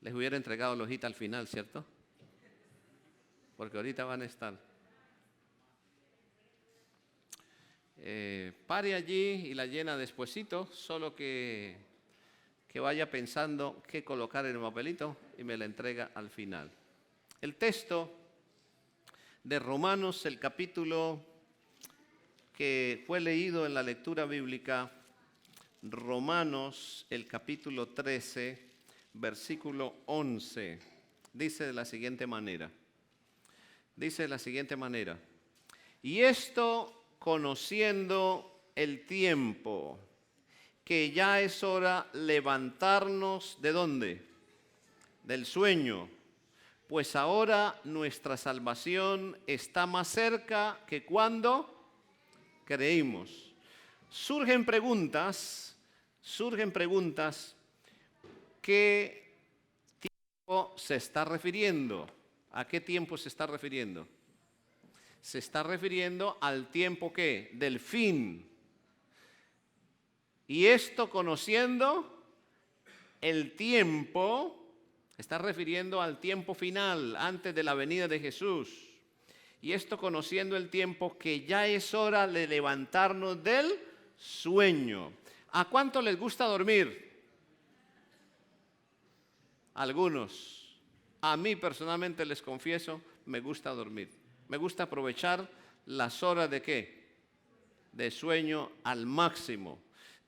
Les hubiera entregado la hojita al final, ¿cierto? Porque ahorita van a estar. Pare allí y la llena despuesito, solo que vaya pensando qué colocar en el papelito y me la entrega al final. El texto de Romanos, el capítulo que fue leído en la lectura bíblica, Romanos, el capítulo 13, versículo 11, dice de la siguiente manera. Dice de la siguiente manera: y esto conociendo el tiempo, que ya es hora levantarnos, ¿de dónde? Del sueño, pues ahora nuestra salvación está más cerca que cuando creímos. Surgen preguntas, ¿qué tiempo se está refiriendo? ¿A qué tiempo se está refiriendo? Se está refiriendo al tiempo, ¿qué? Del fin. Y esto conociendo el tiempo, está refiriendo al tiempo final, antes de la venida de Jesús. Y esto conociendo el tiempo, que ya es hora de levantarnos del sueño. ¿A cuánto les gusta dormir? Algunos. A mí personalmente les confieso, me gusta dormir. Me gusta aprovechar las horas de ¿qué? De sueño al máximo.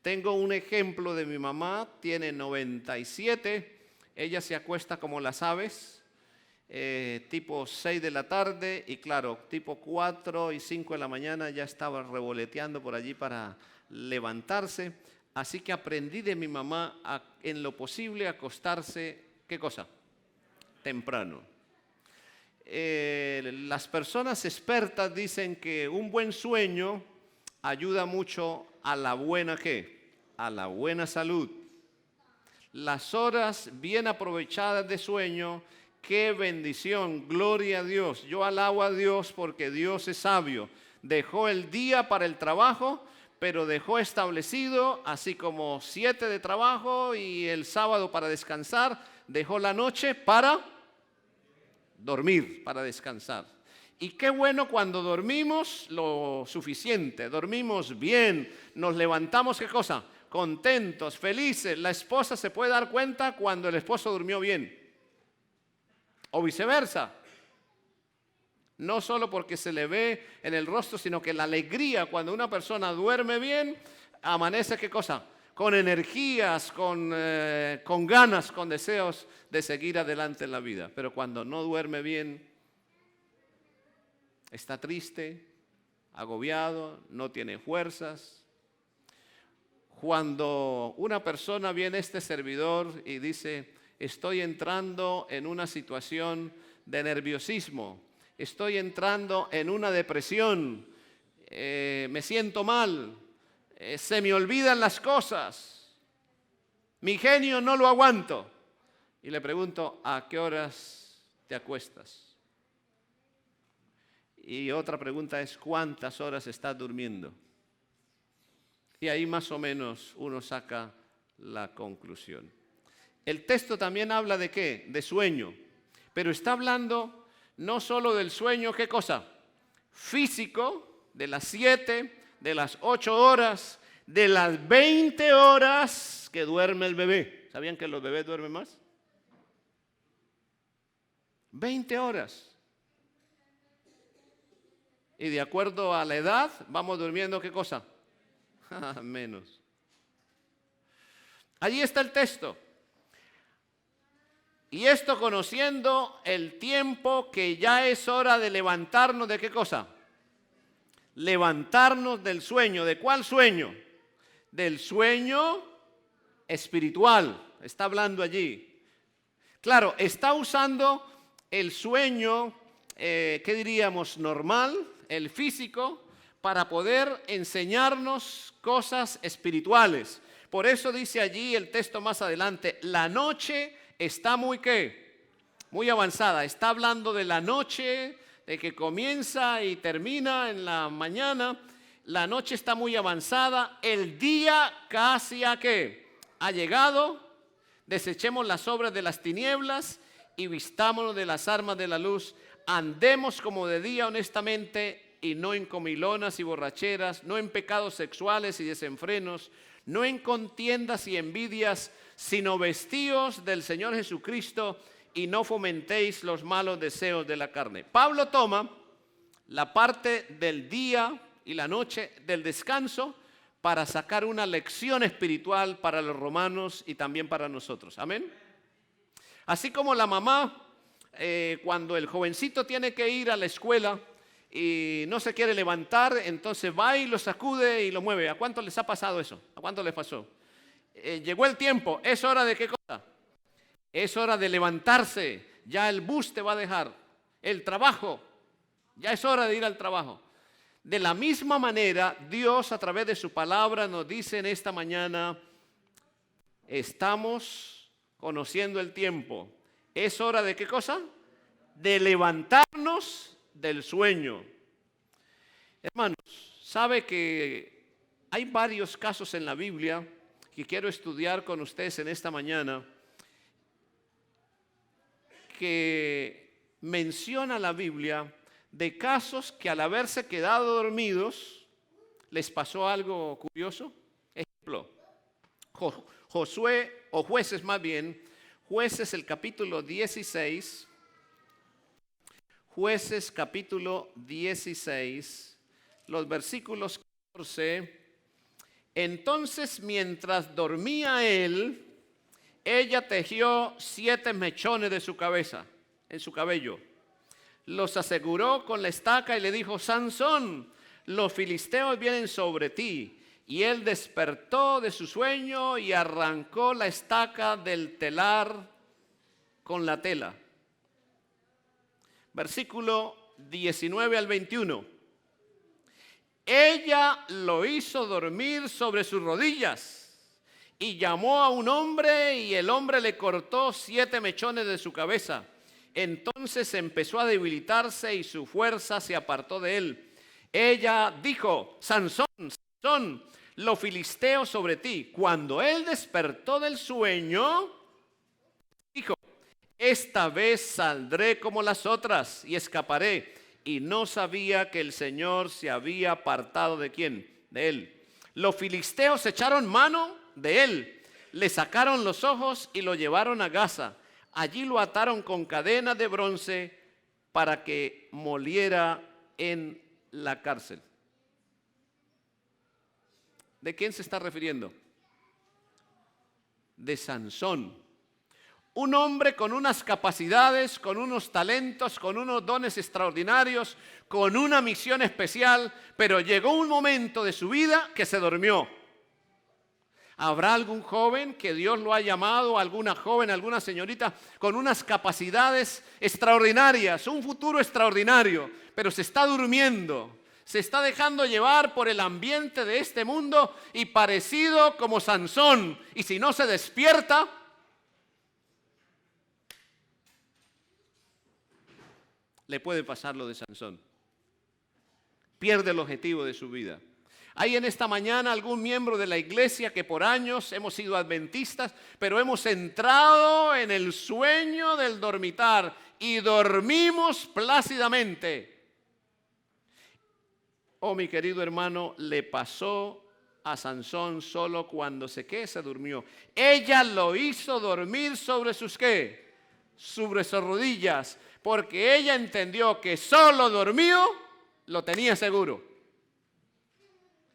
Tengo un ejemplo de mi mamá, tiene 97, ella se acuesta como las aves, tipo 6 de la tarde y claro, tipo 4 y 5 de la mañana ya estaba revoloteando por allí para levantarse. Así que aprendí de mi mamá en lo posible acostarse, ¿qué cosa? Temprano. Las personas expertas dicen que un buen sueño ayuda mucho a la buena ¿qué? A la buena salud. Las horas bien aprovechadas de sueño, qué bendición, gloria a Dios. Yo alabo a Dios porque Dios es sabio. Dejó el día para el trabajo, pero dejó establecido, así como 7 de trabajo y el sábado para descansar, dejó la noche para dormir, para descansar. Y qué bueno cuando dormimos lo suficiente, dormimos bien, nos levantamos, ¿qué cosa? Contentos, felices. La esposa se puede dar cuenta cuando el esposo durmió bien. O viceversa. No solo porque se le ve en el rostro, sino que la alegría cuando una persona duerme bien, amanece, ¿qué cosa? Con energías, con ganas, con deseos de seguir adelante en la vida. Pero cuando no duerme bien, está triste, agobiado, no tiene fuerzas. Cuando una persona viene a este servidor y dice, estoy entrando en una situación de nerviosismo, estoy entrando en una depresión, me siento mal, se me olvidan las cosas, mi genio no lo aguanto. Y le pregunto, ¿a qué horas te acuestas? Y otra pregunta es, ¿cuántas horas estás durmiendo? Y ahí más o menos uno saca la conclusión. El texto también habla de ¿qué? De sueño. Pero está hablando no solo del sueño, ¿qué cosa? Físico, de las 7, de las 8 horas, de las 20 horas que duerme el bebé. ¿Sabían que los bebés duermen más? 20 horas. Y de acuerdo a la edad, vamos durmiendo, ¿qué cosa? Menos. Allí está el texto. Y esto conociendo el tiempo, que ya es hora de levantarnos, ¿de qué cosa? Levantarnos del sueño. ¿De cuál sueño? Del sueño espiritual. Está hablando allí. Claro, está usando el sueño, ¿qué diríamos? Normal, el físico, para poder enseñarnos cosas espirituales. Por eso dice allí el texto más adelante, la noche está muy ¿qué? Muy avanzada. Está hablando de la noche, de que comienza y termina en la mañana. La noche está muy avanzada. El día casi ¿a qué? Ha llegado. Desechemos las obras de las tinieblas y vistámonos de las armas de la luz. Andemos como de día honestamente y no en comilonas y borracheras, no en pecados sexuales y desenfrenos, no en contiendas y envidias, sino vestíos del Señor Jesucristo y no fomentéis los malos deseos de la carne. Pablo toma la parte del día y la noche del descanso para sacar una lección espiritual para los romanos y también para nosotros. Amén. Así como la mamá, cuando el jovencito tiene que ir a la escuela y no se quiere levantar, entonces va y lo sacude y lo mueve. ¿A cuánto les ha pasado eso? ¿A cuánto les pasó? Llegó el tiempo, ¿es hora de qué cosa? Es hora de levantarse, ya el bus te va a dejar, el trabajo, ya es hora de ir al trabajo. De la misma manera, Dios a través de su palabra nos dice en esta mañana, estamos conociendo el tiempo. ¿Es hora de qué cosa? De levantarnos del sueño. Hermanos, sabe que hay varios casos en la Biblia que quiero estudiar con ustedes en esta mañana, que menciona la Biblia de casos que al haberse quedado dormidos les pasó algo curioso. Ejemplo, Josué, o Jueces más bien, Jueces el capítulo 16, Jueces capítulo 16, los versículos 14. Entonces mientras dormía él, ella tejió 7 mechones de su cabeza, en su cabello. Los aseguró con la estaca y le dijo, Sansón, los filisteos vienen sobre ti. Y él despertó de su sueño y arrancó la estaca del telar con la tela. Versículo 19 al 21. Ella lo hizo dormir sobre sus rodillas y llamó a un hombre y el hombre le cortó 7 mechones de su cabeza. Entonces empezó a debilitarse y su fuerza se apartó de él. Ella dijo, Sansón, Sansón, los filisteos sobre ti. Cuando él despertó del sueño, dijo, esta vez saldré como las otras y escaparé. Y no sabía que el Señor se había apartado ¿de quién? De él. Los filisteos echaron mano de él, le sacaron los ojos y lo llevaron a Gaza. Allí lo ataron con cadenas de bronce para que moliera en la cárcel. ¿De quién se está refiriendo? De Sansón. Un hombre con unas capacidades, con unos talentos, con unos dones extraordinarios, con una misión especial, pero llegó un momento de su vida que se durmió. ¿Habrá algún joven que Dios lo ha llamado, alguna joven, alguna señorita con unas capacidades extraordinarias, un futuro extraordinario, pero se está durmiendo? Se está dejando llevar por el ambiente de este mundo y parecido como Sansón. Y si no se despierta, le puede pasar lo de Sansón. Pierde el objetivo de su vida. Hay en esta mañana algún miembro de la iglesia que por años hemos sido adventistas, pero hemos entrado en el sueño del dormitar y dormimos plácidamente. Oh, mi querido hermano, le pasó a Sansón solo cuando se durmió. Ella lo hizo dormir sobre sus ¿qué? Sobre sus rodillas, porque ella entendió que solo dormido lo tenía seguro.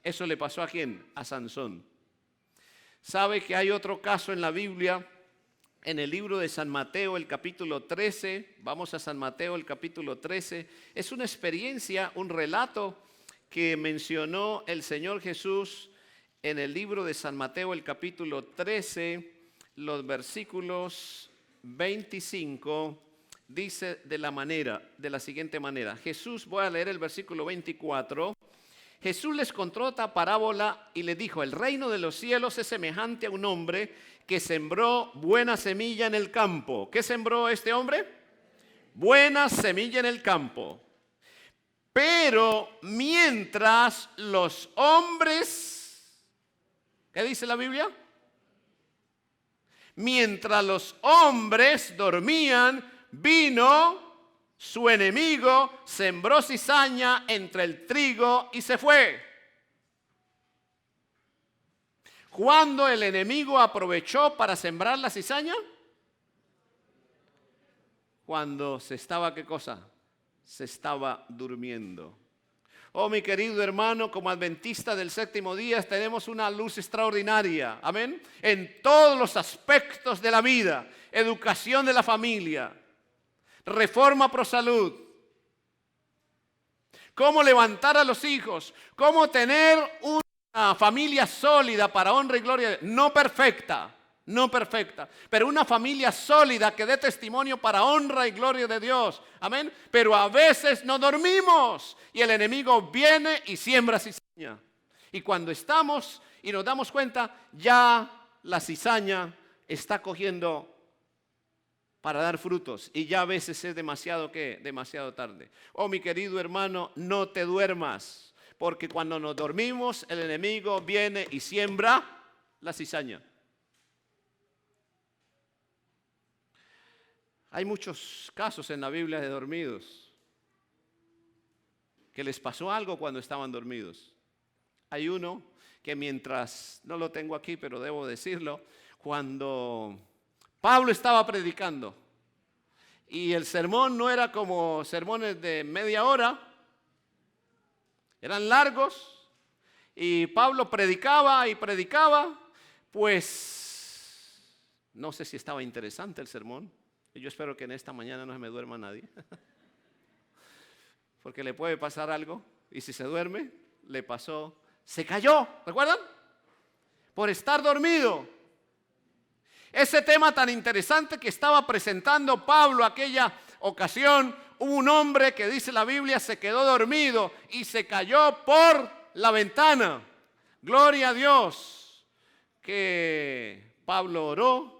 Eso le pasó ¿a quién? A Sansón. ¿Sabe que hay otro caso en la Biblia? En el libro de San Mateo, el capítulo 13. Vamos a San Mateo, el capítulo 13. Es una experiencia, un relato que mencionó el Señor Jesús en el libro de San Mateo, el capítulo 13, los versículos 25. Dice de la siguiente manera. Jesús, voy a leer el versículo 24. Jesús les contó otra parábola y le dijo, el reino de los cielos es semejante a un hombre que sembró buena semilla en el campo. ¿Qué sembró este hombre? Buena semilla en el campo. Pero mientras los hombres, ¿qué dice la Biblia? Mientras los hombres dormían, vino su enemigo, sembró cizaña entre el trigo y se fue. ¿Cuándo el enemigo aprovechó para sembrar la cizaña? Cuando se estaba, ¿qué cosa? Se estaba durmiendo. Oh, mi querido hermano, como adventista del séptimo día tenemos una luz extraordinaria, amén, en todos los aspectos de la vida: educación de la familia, reforma pro salud, cómo levantar a los hijos, cómo tener una familia sólida para honra y gloria, no perfecta, pero una familia sólida que dé testimonio para honra y gloria de Dios, amén. Pero a veces no dormimos y el enemigo viene y siembra cizaña. Y cuando estamos y nos damos cuenta, ya la cizaña está cogiendo para dar frutos y ya a veces es demasiado tarde. Oh, mi querido hermano, no te duermas, porque cuando nos dormimos el enemigo viene y siembra la cizaña. Hay muchos casos en la Biblia de dormidos que les pasó algo cuando estaban dormidos. Hay uno que mientras, no lo tengo aquí, pero debo decirlo, cuando Pablo estaba predicando y el sermón no era como sermones de media hora, eran largos y Pablo predicaba y predicaba, pues no sé si estaba interesante el sermón. Yo espero que en esta mañana no se me duerma nadie, porque le puede pasar algo y si se duerme, le pasó, se cayó, ¿recuerdan? Por estar dormido. Ese tema tan interesante que estaba presentando Pablo aquella ocasión, hubo un hombre que dice la Biblia se quedó dormido y se cayó por la ventana. Gloria a Dios que Pablo oró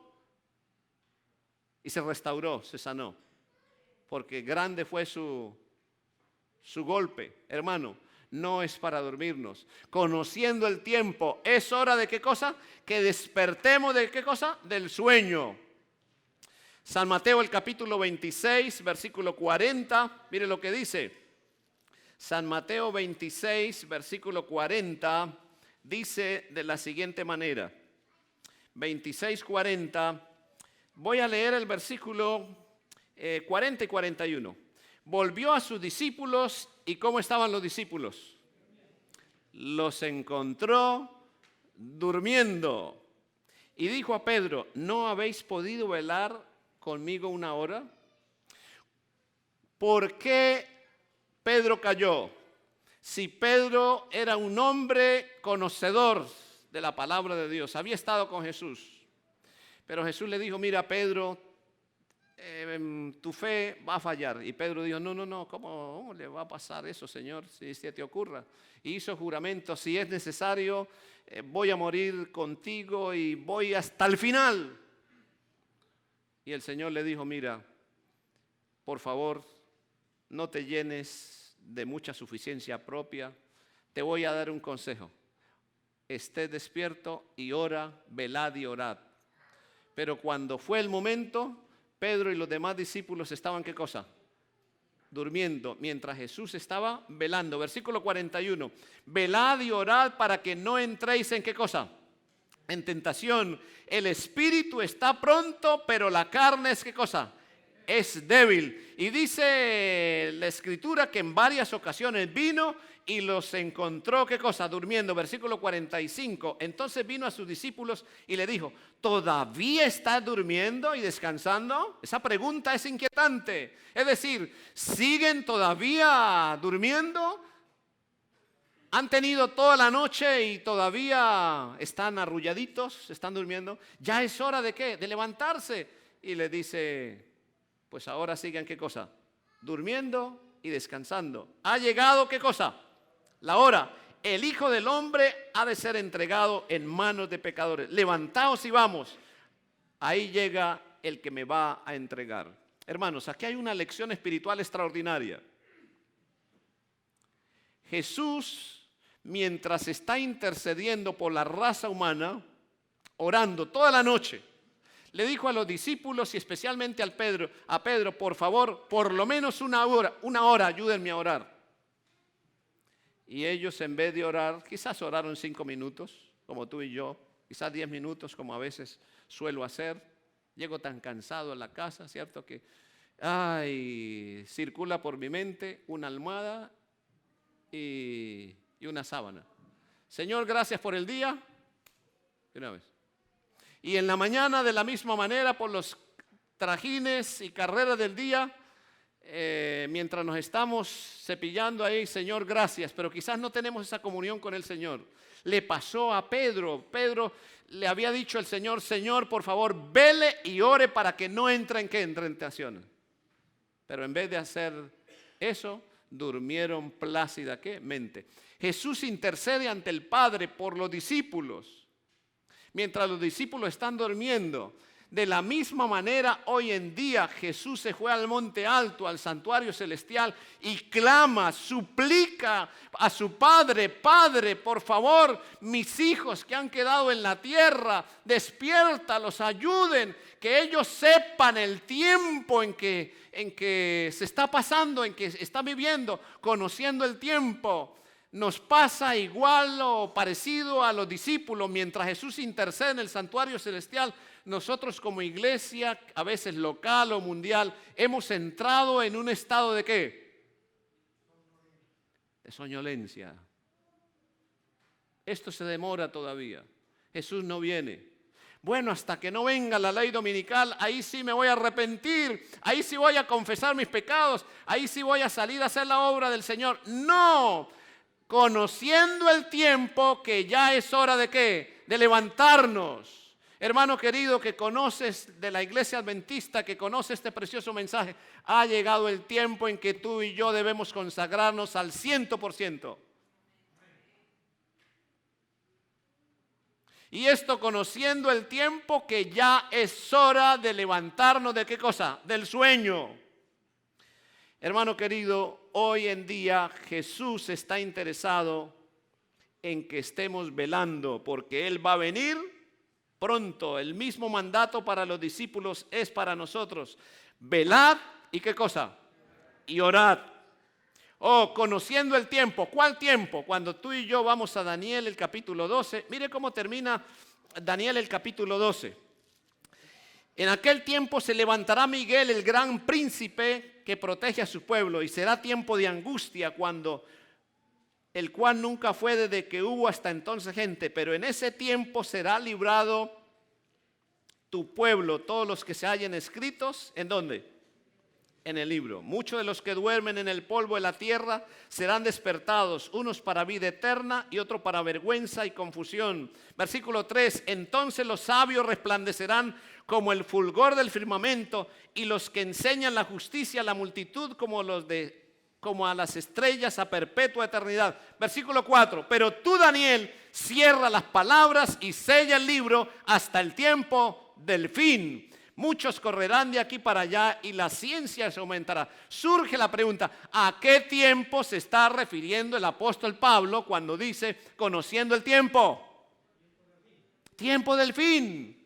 y se restauró, se sanó, porque grande fue su golpe. Hermano, no es para dormirnos. Conociendo el tiempo, es hora de ¿qué cosa? Que despertemos de ¿qué cosa? Del sueño. San Mateo, el capítulo 26, versículo 40, mire lo que dice. San Mateo 26, versículo 40, dice de la siguiente manera. 26, 40. Voy a leer el versículo 40 y 41. Volvió a sus discípulos y ¿cómo estaban los discípulos? Los encontró durmiendo. Y dijo a Pedro, ¿no habéis podido velar conmigo una hora? ¿Por qué Pedro cayó? Si Pedro era un hombre conocedor de la palabra de Dios, había estado con Jesús. Pero Jesús le dijo, mira Pedro, tu fe va a fallar. Y Pedro dijo, no, ¿cómo le va a pasar eso, Señor? Si se te ocurra. Y hizo juramento, si es necesario, voy a morir contigo y voy hasta el final. Y el Señor le dijo, mira, por favor, no te llenes de mucha suficiencia propia. Te voy a dar un consejo. Esté despierto y ora, velad y orad. Pero cuando fue el momento, Pedro y los demás discípulos estaban, ¿qué cosa? Durmiendo, mientras Jesús estaba velando. Versículo 41. Velad y orad para que no entréis en ¿qué cosa? En tentación. El espíritu está pronto, pero la carne es ¿qué cosa? Es débil. Y dice la escritura que en varias ocasiones vino y los encontró, ¿qué cosa? Durmiendo. Versículo 45. Entonces vino a sus discípulos y le dijo, ¿todavía estás durmiendo y descansando? Esa pregunta es inquietante. Es decir, ¿siguen todavía durmiendo? ¿Han tenido toda la noche y todavía están arrulladitos, están durmiendo? Ya es hora de ¿qué? De levantarse. Y le dice, pues ahora sigan ¿qué cosa? Durmiendo y descansando. ¿Ha llegado qué cosa? La hora. El Hijo del Hombre ha de ser entregado en manos de pecadores. Levantaos y vamos. Ahí llega el que me va a entregar. Hermanos, aquí hay una lección espiritual extraordinaria. Jesús, mientras está intercediendo por la raza humana, orando toda la noche, Le dijo a los discípulos y especialmente a Pedro, por favor, por lo menos una hora, ayúdenme a orar. Y ellos, en vez de orar, quizás oraron 5 minutos, como tú y yo, quizás 10 minutos, como a veces suelo hacer. Llego tan cansado a la casa, ¿cierto? Que, circula por mi mente una almohada y una sábana. Señor, gracias por el día. De una vez. Y en la mañana, de la misma manera, por los trajines y carreras del día, mientras nos estamos cepillando ahí, Señor, gracias, pero quizás no tenemos esa comunión con el Señor. Le pasó a Pedro. Pedro le había dicho al Señor, Señor, por favor, vele y ore para que no entre en tentaciones. Pero en vez de hacer eso, durmieron plácidamente. Jesús intercede ante el Padre por los discípulos. Mientras los discípulos están durmiendo, de la misma manera hoy en día Jesús se fue al monte alto, al santuario celestial y clama, suplica a su Padre, Padre, por favor, mis hijos que han quedado en la tierra, despiértalos, ayuden, que ellos sepan el tiempo en que se está pasando, en que está viviendo, conociendo el tiempo. Nos pasa igual o parecido a los discípulos. Mientras Jesús intercede en el santuario celestial, nosotros como iglesia, a veces local o mundial, hemos entrado en un estado de ¿qué? De soñolencia. Esto se demora todavía. Jesús no viene. Bueno, hasta que no venga la ley dominical, ahí sí me voy a arrepentir, ahí sí voy a confesar mis pecados, ahí sí voy a salir a hacer la obra del Señor. ¡No! Conociendo el tiempo, que ya es hora de ¿qué? De levantarnos. Hermano querido que conoces de la iglesia adventista, que conoce este precioso mensaje, ha llegado el tiempo en que tú y yo debemos consagrarnos al 100%. Y esto conociendo el tiempo, que ya es hora de levantarnos ¿de qué cosa? Del sueño. Hermano querido, hoy en día Jesús está interesado en que estemos velando, porque Él va a venir pronto. El mismo mandato para los discípulos es para nosotros. Velad y ¿qué cosa? Y orad. Conociendo el tiempo. ¿Cuál tiempo? Cuando tú y yo vamos a Daniel el capítulo 12. Mire cómo termina Daniel el capítulo 12. En aquel tiempo se levantará Miguel, el gran príncipe que protege a su pueblo, y será tiempo de angustia, el cual nunca fue desde que hubo hasta entonces gente, pero en ese tiempo será librado tu pueblo, todos los que se hallen escritos, ¿en dónde? En el libro. Muchos de los que duermen en el polvo de la tierra serán despertados, unos para vida eterna y otros para vergüenza y confusión. Versículo 3, entonces los sabios resplandecerán como el fulgor del firmamento, y los que enseñan la justicia a la multitud como a las estrellas a perpetua eternidad. Versículo 4, pero tú, Daniel, cierra las palabras y sella el libro hasta el tiempo del fin. Muchos correrán de aquí para allá y la ciencia se aumentará. Surge la pregunta, ¿a qué tiempo se está refiriendo el apóstol Pablo cuando dice conociendo el tiempo? Tiempo del fin.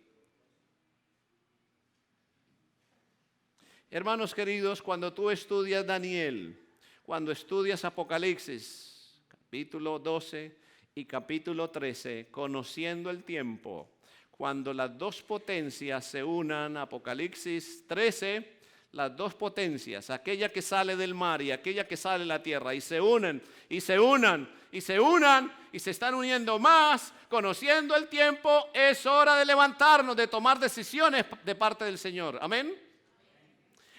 Hermanos queridos, cuando tú estudias Daniel, cuando estudias Apocalipsis, capítulo 12 y capítulo 13, conociendo el tiempo, cuando las dos potencias se unan, Apocalipsis 13, las dos potencias, aquella que sale del mar y aquella que sale de la tierra, y se unen, y se unan, y se unan, y se están uniendo más, conociendo el tiempo, es hora de levantarnos, de tomar decisiones de parte del Señor. Amén.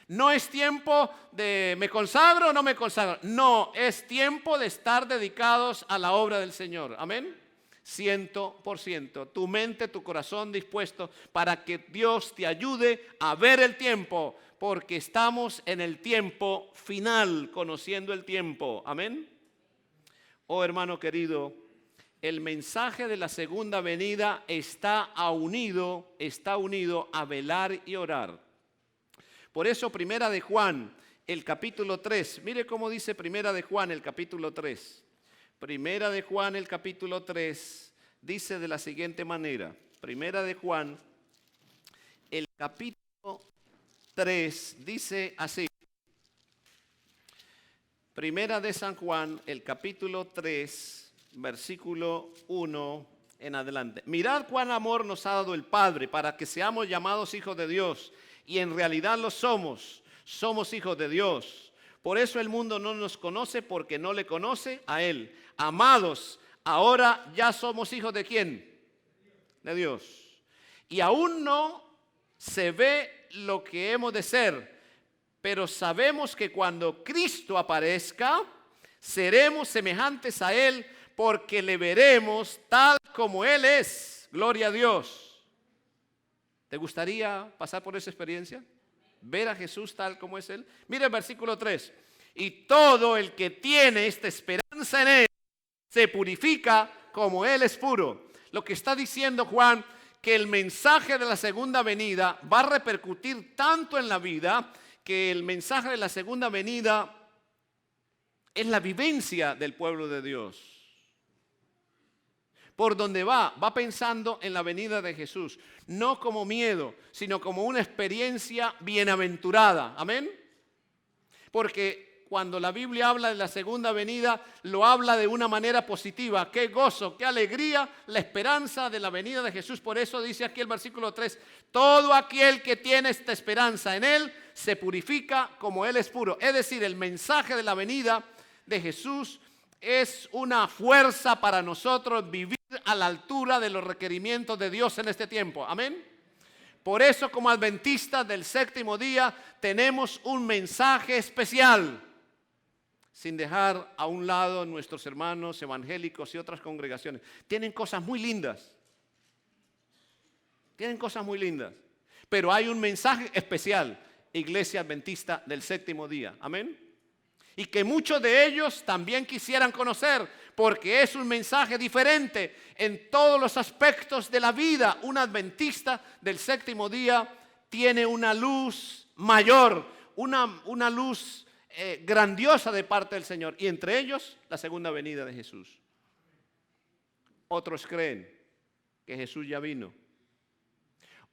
No es tiempo de me consagro o no me consagro. No, es tiempo de estar dedicados a la obra del Señor. Amén. 100%. Tu mente, tu corazón dispuesto para que Dios te ayude a ver el tiempo, porque estamos en el tiempo final, conociendo el tiempo. Amén. Oh hermano querido, el mensaje de la segunda venida está unido a velar y orar. Por eso Primera de Juan, el capítulo 3, mire cómo dice Primera de Juan, el capítulo 3. Primera de Juan, el capítulo 3, dice de la siguiente manera. Primera de Juan, el capítulo 3 dice así. Primera de San Juan, el capítulo 3, versículo 1 en adelante. Mirad cuán amor nos ha dado el Padre para que seamos llamados hijos de Dios. Y en realidad lo somos. Somos hijos de Dios. Por eso el mundo no nos conoce, porque no le conoce a Él. Amados, ahora ya somos hijos ¿de quién? De Dios. Y aún no se ve lo que hemos de ser. Pero sabemos que cuando Cristo aparezca, seremos semejantes a Él, porque le veremos tal como Él es. Gloria a Dios. ¿Te gustaría pasar por esa experiencia? Ver a Jesús tal como es Él. Mira el versículo 3. Y todo el que tiene esta esperanza en Él, se purifica como Él es puro. Lo que está diciendo Juan, que el mensaje de la segunda venida va a repercutir tanto en la vida, que el mensaje de la segunda venida es la vivencia del pueblo de Dios. Por donde va pensando en la venida de Jesús, no como miedo, sino como una experiencia bienaventurada. Amén. Porque cuando la Biblia habla de la segunda venida, lo habla de una manera positiva. Qué gozo, qué alegría, la esperanza de la venida de Jesús. Por eso dice aquí el versículo 3, todo aquel que tiene esta esperanza en Él, se purifica como Él es puro. Es decir, el mensaje de la venida de Jesús es una fuerza para nosotros vivir a la altura de los requerimientos de Dios en este tiempo. Amén. Por eso, como adventistas del séptimo día, tenemos un mensaje especial, sin dejar a un lado nuestros hermanos evangélicos y otras congregaciones. Tienen cosas muy lindas. Tienen cosas muy lindas. Pero hay un mensaje especial, Iglesia Adventista del séptimo día. Amén. Y que muchos de ellos también quisieran conocer, porque es un mensaje diferente en todos los aspectos de la vida. Un adventista del séptimo día tiene una luz mayor, una luz grandiosa de parte del Señor, y entre ellos la segunda venida de Jesús. Otros creen que Jesús ya vino.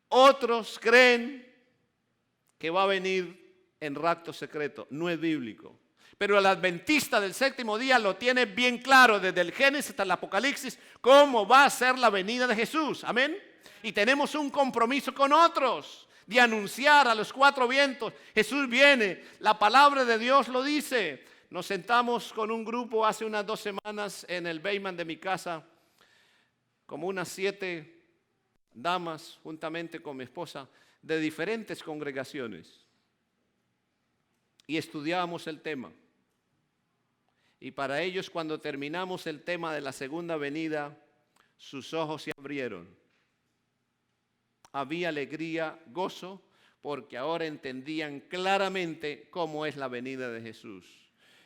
Otros creen que va a venir en rapto secreto. No es bíblico. Pero el adventista del séptimo día lo tiene bien claro desde el Génesis hasta el Apocalipsis cómo va a ser la venida de Jesús. Amén. Y tenemos un compromiso con otros de anunciar a los cuatro vientos: Jesús viene, la palabra de Dios lo dice. Nos sentamos con un grupo hace unas 2 semanas en el basement de mi casa, como unas 7 damas, juntamente con mi esposa, de diferentes congregaciones, y estudiábamos el tema. Y para ellos, cuando terminamos el tema de la segunda venida, sus ojos se abrieron. Había alegría, gozo, porque ahora entendían claramente cómo es la venida de Jesús.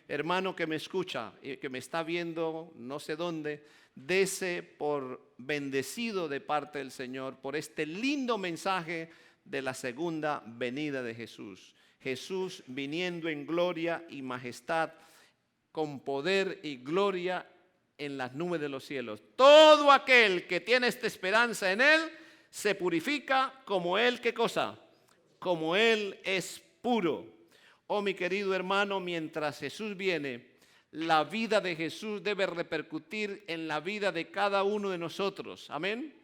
Hermano que me escucha y que me está viendo no sé dónde, dese por bendecido de parte del Señor por este lindo mensaje de la segunda venida de Jesús. Jesús viniendo en gloria y majestad, con poder y gloria en las nubes de los cielos. Todo aquel que tiene esta esperanza en Él se purifica como Él, ¿qué cosa? Como Él es puro. Oh, mi querido hermano, mientras Jesús viene, la vida de Jesús debe repercutir en la vida de cada uno de nosotros. Amén.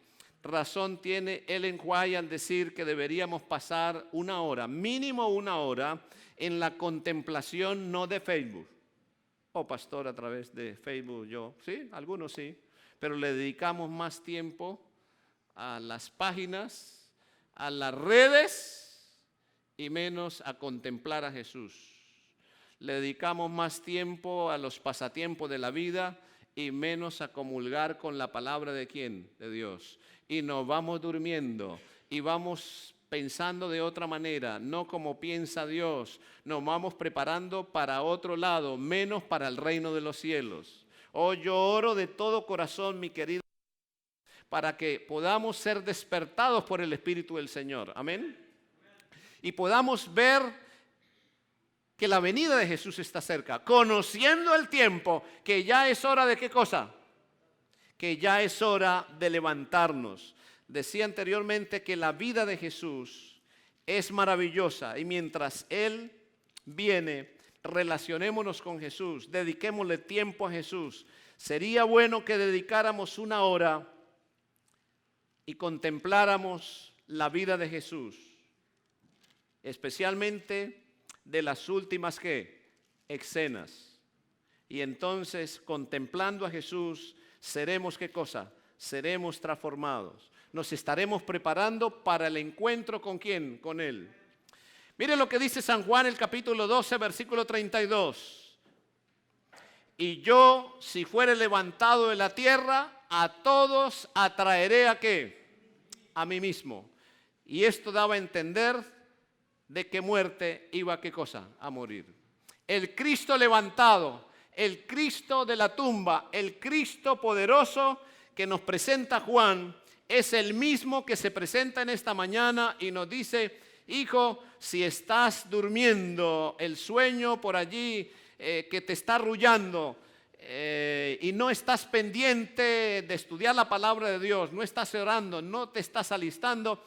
Razón tiene Ellen White al decir que deberíamos pasar 1 hora, mínimo 1 hora, en la contemplación no de Facebook. Oh, pastor, a través de Facebook yo, sí, algunos sí, pero le dedicamos más tiempo a las páginas, a las redes y menos a contemplar a Jesús. Le dedicamos más tiempo a los pasatiempos de la vida y menos a comulgar con la palabra de ¿quién? De Dios. Y nos vamos durmiendo y vamos pensando de otra manera, no como piensa Dios. Nos vamos preparando para otro lado, menos para el reino de los cielos. Oh, yo oro de todo corazón, mi querido, para que podamos ser despertados por el Espíritu del Señor. Amén. Y podamos ver que la venida de Jesús está cerca, conociendo el tiempo, que ya es hora de ¿qué cosa? Que ya es hora de levantarnos. Decía anteriormente que la vida de Jesús es maravillosa y mientras Él viene, relacionémonos con Jesús, dediquémosle tiempo a Jesús. Sería bueno que dedicáramos una hora y contempláramos la vida de Jesús, especialmente de las últimas escenas. Y entonces, contemplando a Jesús, seremos ¿qué cosa? Seremos transformados. Nos estaremos preparando para el encuentro ¿con quién? Con Él. Mire lo que dice San Juan, el capítulo 12, versículo 32. Y yo, si fuere levantado de la tierra, a todos atraeré ¿a qué? A mí mismo. Y esto daba a entender de qué muerte iba, ¿qué cosa? A morir. El Cristo levantado, el Cristo de la tumba, el Cristo poderoso que nos presenta Juan, es el mismo que se presenta en esta mañana y nos dice: hijo, si estás durmiendo, el sueño por allí que te está arrullando y no estás pendiente de estudiar la palabra de Dios, no estás orando, no te estás alistando,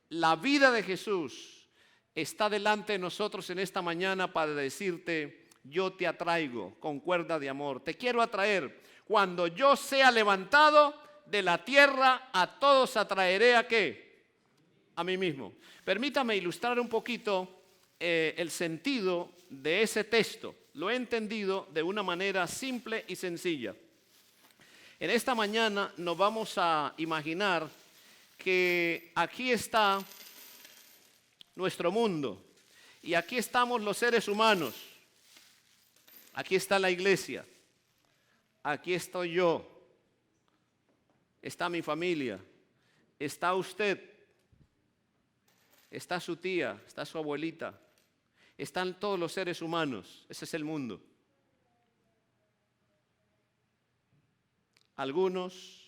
la vida de Jesús está delante de nosotros en esta mañana para decirte: yo te atraigo con cuerda de amor, te quiero atraer. Cuando yo sea levantado de la tierra, a todos atraeré ¿a qué? A mí mismo. Permítame ilustrar un poquito el sentido de ese texto. Lo he entendido de una manera simple y sencilla. En esta mañana nos vamos a imaginar que aquí está nuestro mundo y aquí estamos los seres humanos. Aquí está la iglesia. Aquí estoy yo. Está mi familia. Está usted. Está su tía, está su abuelita, están todos los seres humanos. Ese es el mundo. Algunos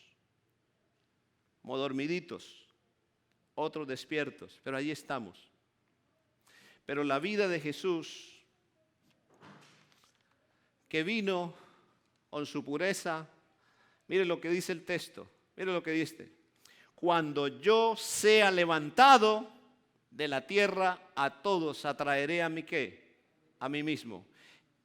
dormiditos, otros despiertos, pero allí estamos. Pero la vida de Jesús, que vino con su pureza, mire lo que dice el texto, mire lo que dice: cuando yo sea levantado de la tierra, a todos atraeré a mí ¿qué? A mí mismo.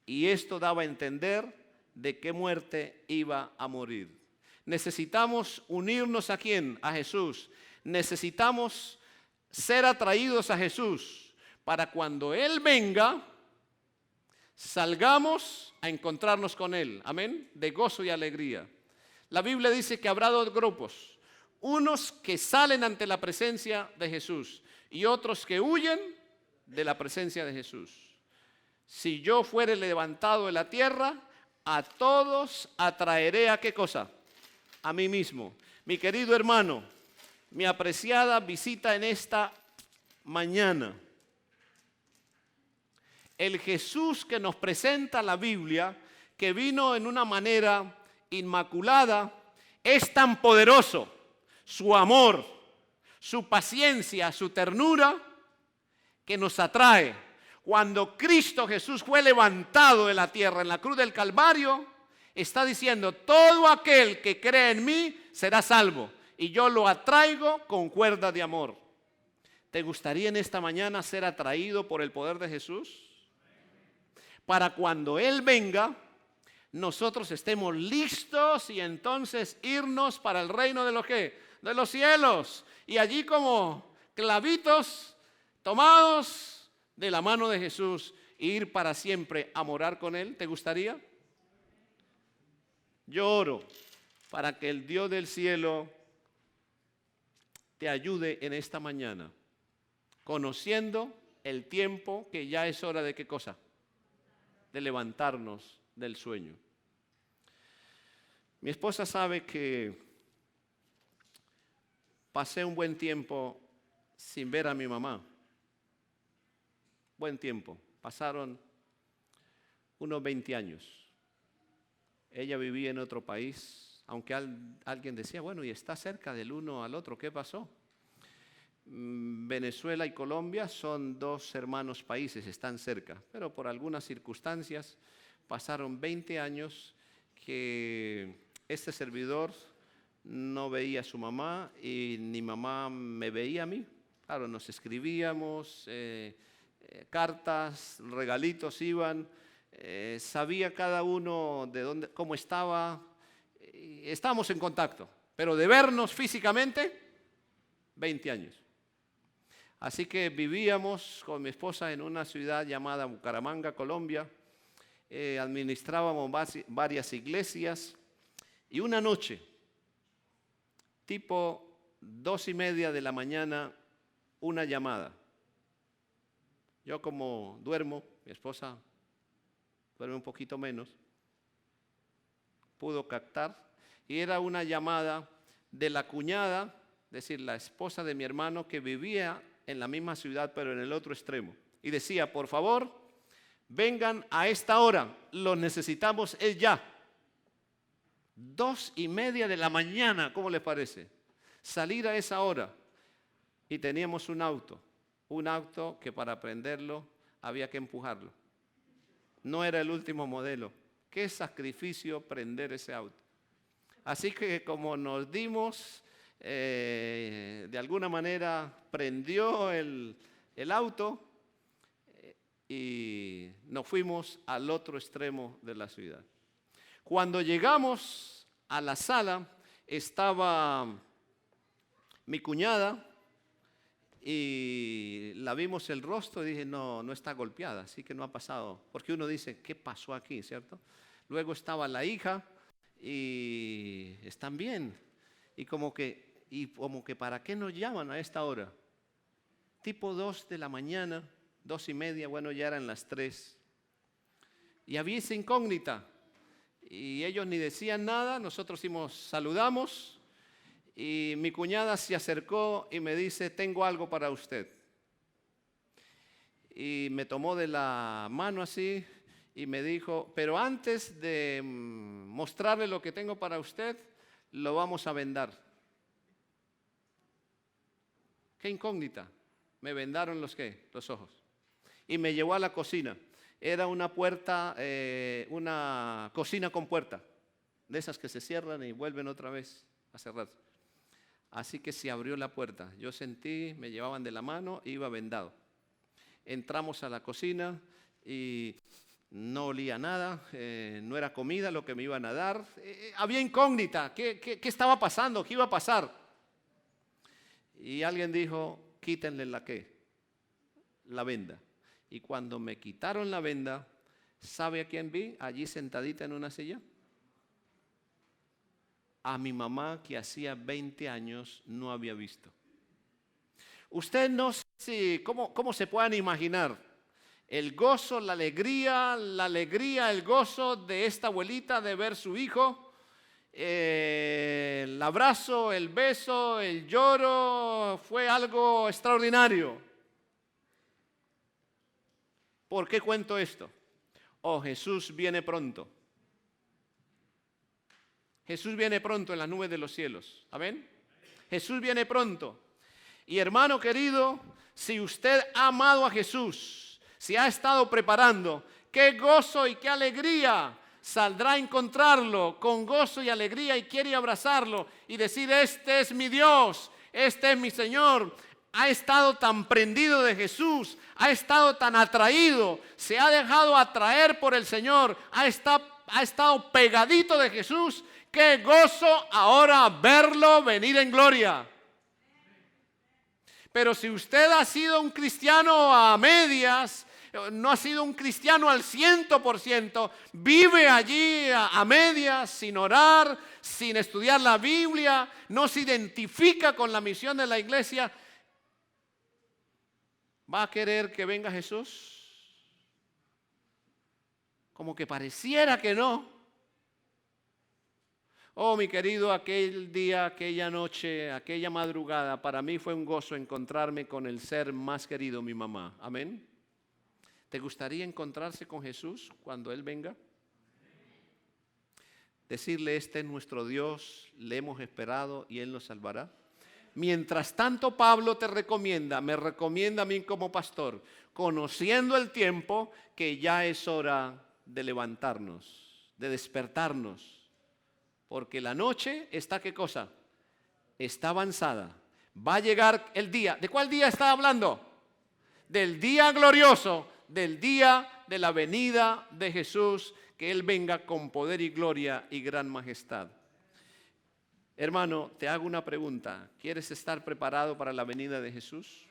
Y esto daba a entender de qué muerte iba a morir. Necesitamos unirnos ¿a quién? A Jesús. Necesitamos ser atraídos a Jesús para cuando Él venga, salgamos a encontrarnos con Él. Amén. De gozo y alegría. La Biblia dice que habrá dos grupos. Unos que salen ante la presencia de Jesús y otros que huyen de la presencia de Jesús. Si yo fuere levantado de la tierra, a todos atraeré ¿a qué cosa? A mí mismo. Mi querido hermano, mi apreciada visita en esta mañana. El Jesús que nos presenta la Biblia, que vino en una manera inmaculada, es tan poderoso. Su amor, su paciencia, su ternura, que nos atrae. Cuando Cristo Jesús fue levantado de la tierra en la cruz del Calvario, está diciendo: todo aquel que cree en mí será salvo, y yo lo atraigo con cuerda de amor. ¿Te gustaría en esta mañana ser atraído por el poder de Jesús? Para cuando Él venga, nosotros estemos listos y entonces irnos para el reino de los ¿qué? De los cielos. Y allí como clavitos tomados de la mano de Jesús, ir para siempre a morar con Él. ¿Te gustaría? Yo oro para que el Dios del cielo te ayude en esta mañana, conociendo el tiempo que ya es hora de ¿qué cosa? De levantarnos del sueño. Mi esposa sabe que pasé un buen tiempo sin ver a mi mamá. Buen tiempo. Pasaron unos 20 años. Ella vivía en otro país, aunque alguien decía: bueno, y está cerca del uno al otro, ¿qué pasó? Venezuela y Colombia son dos hermanos países, están cerca, pero por algunas circunstancias pasaron 20 años que este servidor no veía a su mamá y ni mamá me veía a mí. Claro, nos escribíamos, cartas, regalitos iban, sabía cada uno de dónde, cómo estaba, estábamos en contacto, pero de vernos físicamente, 20 años. Así que vivíamos con mi esposa en una ciudad llamada Bucaramanga, Colombia, administrábamos varias iglesias y una noche, tipo 2:30 de la mañana, una llamada. Yo como duermo, mi esposa duerme un poquito menos, pudo captar y era una llamada de la cuñada, es decir, la esposa de mi hermano que vivía en la misma ciudad pero en el otro extremo. Y decía, por favor, vengan a esta hora, los necesitamos es ya. 2:30 de la mañana, ¿cómo les parece? Salir a esa hora. Y teníamos un auto que para prenderlo había que empujarlo. No era el último modelo. Qué sacrificio prender ese auto. Así que como nos dimos, de alguna manera prendió el auto y nos fuimos al otro extremo de la ciudad. Cuando llegamos a la sala estaba mi cuñada y la vimos el rostro y dije, no está golpeada, así que no ha pasado. Porque uno dice, ¿qué pasó aquí? ¿Cierto? Luego estaba la hija y están bien. Y como que ¿para qué nos llaman a esta hora? Tipo 2 de la mañana, 2:30, bueno, ya eran las 3. Y había esa incógnita. Y ellos ni decían nada, nosotros saludamos. Y mi cuñada se acercó y me dice, tengo algo para usted. Y me tomó de la mano así y me dijo, pero antes de mostrarle lo que tengo para usted, lo vamos a vendar. ¿Qué incógnita? Me vendaron los ojos. Y me llevó a la cocina. Era una puerta, una cocina con puerta, de esas que se cierran y vuelven otra vez a cerrarse. Así que se abrió la puerta. Yo sentí, me llevaban de la mano, iba vendado. Entramos a la cocina y no olía nada, no era comida lo que me iban a dar. Había incógnita, ¿qué estaba pasando? ¿Qué iba a pasar? Y alguien dijo, quítenle la venda. Y cuando me quitaron la venda, ¿sabe a quién vi? Allí sentadita en una silla. A mi mamá que hacía 20 años no había visto. Usted no sé si, ¿cómo se puedan imaginar el gozo, la alegría, el gozo de esta abuelita de ver su hijo, el abrazo, el beso, el lloro, fue algo extraordinario. ¿Por qué cuento esto? Oh, Jesús viene pronto. Jesús viene pronto en las nubes de los cielos. ¿Amén? Jesús viene pronto. Y hermano querido, si usted ha amado a Jesús, si ha estado preparando, qué gozo y qué alegría saldrá a encontrarlo con gozo y alegría y quiere abrazarlo y decir, este es mi Dios, este es mi Señor. Ha estado tan prendido de Jesús, ha estado tan atraído, se ha dejado atraer por el Señor, ha estado pegadito de Jesús. Qué gozo ahora verlo venir en gloria. Pero si usted ha sido un cristiano a medias, no ha sido un cristiano al 100%, vive allí a medias, sin orar, sin estudiar la Biblia, no se identifica con la misión de la iglesia, ¿va a querer que venga Jesús? Como que pareciera que no. Oh, mi querido, aquel día, aquella noche, aquella madrugada, para mí fue un gozo encontrarme con el ser más querido, mi mamá. Amén. ¿Te gustaría encontrarse con Jesús cuando Él venga? Decirle, este es nuestro Dios, le hemos esperado y Él nos salvará. Mientras tanto, Pablo me recomienda a mí como pastor, conociendo el tiempo, que ya es hora de levantarnos, de despertarnos. porque la noche está, ¿qué cosa? Está avanzada. Va a llegar el día. ¿De cuál día está hablando? Del día glorioso, del día de la venida de Jesús, que Él venga con poder y gloria y gran majestad. Hermano, te hago una pregunta. ¿Quieres estar preparado para la venida de Jesús?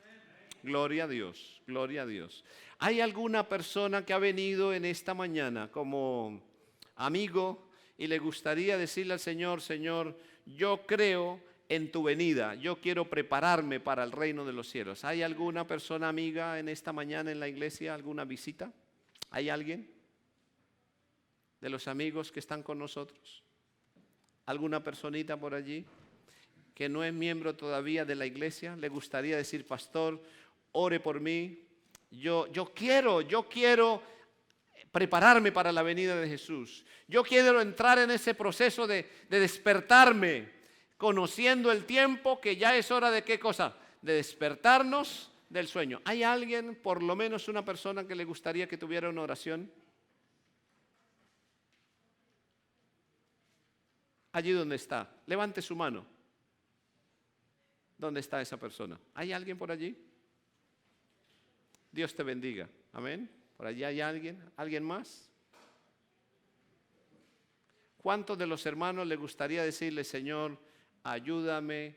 Gloria a Dios, gloria a Dios. ¿Hay alguna persona que ha venido en esta mañana como amigo y le gustaría decirle al Señor, Señor, yo creo en tu venida, yo quiero prepararme para el reino de los cielos? ¿Hay alguna persona amiga en esta mañana en la iglesia, alguna visita? ¿Hay alguien de los amigos que están con nosotros? ¿Alguna personita por allí que no es miembro todavía de la iglesia? ¿Le gustaría decir, pastor, ore por mí? Yo quiero prepararme para la venida de Jesús. Yo quiero entrar en ese proceso de despertarme, conociendo el tiempo que ya es hora de ¿qué cosa? De despertarnos del sueño. ¿Hay alguien, por lo menos una persona, que le gustaría que tuviera una oración? Allí donde está, levante su mano. ¿Dónde está esa persona? ¿Hay alguien por allí? Dios te bendiga. Amén. ¿Por allí hay alguien? ¿Alguien más? ¿Cuántos de los hermanos le gustaría decirle, Señor, ayúdame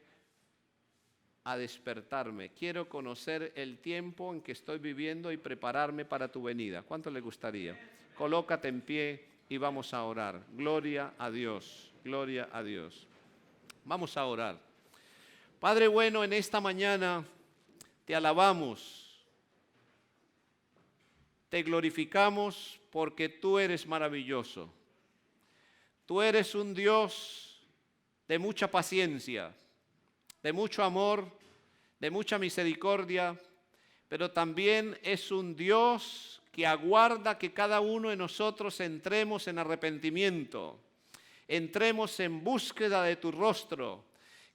a despertarme? Quiero conocer el tiempo en que estoy viviendo y prepararme para tu venida. ¿Cuánto le gustaría? Colócate en pie y vamos a orar. Gloria a Dios, gloria a Dios. Vamos a orar. Padre bueno, en esta mañana te alabamos. Te glorificamos porque tú eres maravilloso. Tú eres un Dios de mucha paciencia, de mucho amor, de mucha misericordia, pero también es un Dios que aguarda que cada uno de nosotros entremos en arrepentimiento, entremos en búsqueda de tu rostro,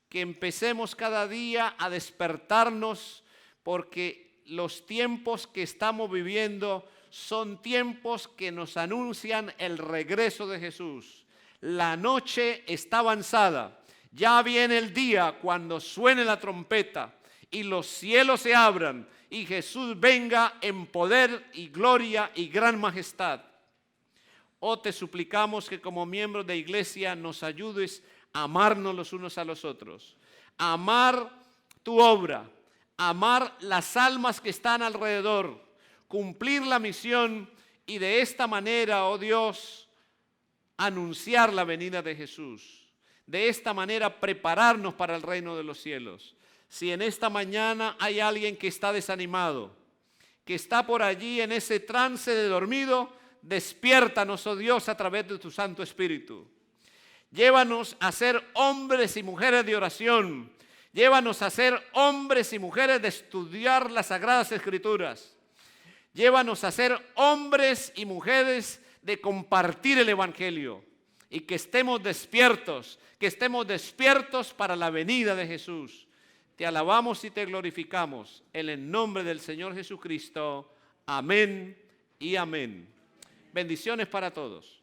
que empecemos cada día a despertarnos, porque los tiempos que estamos viviendo son tiempos que nos anuncian el regreso de Jesús. La noche está avanzada, ya viene el día cuando suene la trompeta y los cielos se abran y Jesús venga en poder y gloria y gran majestad. Oh, te suplicamos que como miembros de iglesia nos ayudes a amarnos los unos a los otros, a amar tu obra, amar las almas que están alrededor, cumplir la misión y de esta manera, oh Dios, anunciar la venida de Jesús. De esta manera prepararnos para el reino de los cielos. Si en esta mañana hay alguien que está desanimado, que está por allí en ese trance de dormido, despiértanos, oh Dios, a través de tu Santo Espíritu. Llévanos a ser hombres y mujeres de oración. Llévanos a ser hombres y mujeres de estudiar las Sagradas Escrituras. Llévanos a ser hombres y mujeres de compartir el Evangelio. Y que estemos despiertos para la venida de Jesús. Te alabamos y te glorificamos en el nombre del Señor Jesucristo. Amén y amén. Bendiciones para todos.